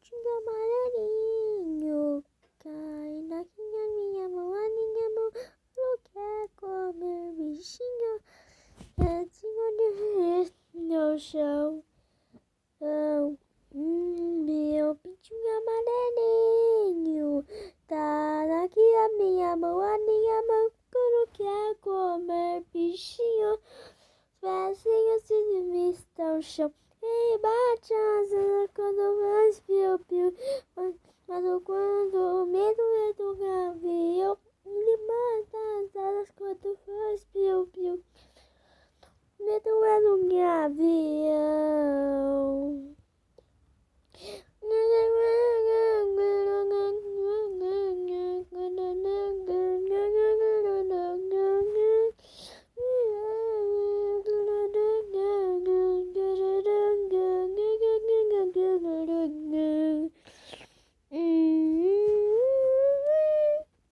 pichunga amarelinho. Cai na minha mão, a minha mão. Não quer comer bichinho. Retinho no chão. Meu pichunga amarelinho. Tá aqui a minha mão, a minha mão. Não quer comer bichinho. Os pezinhos se estão no chão.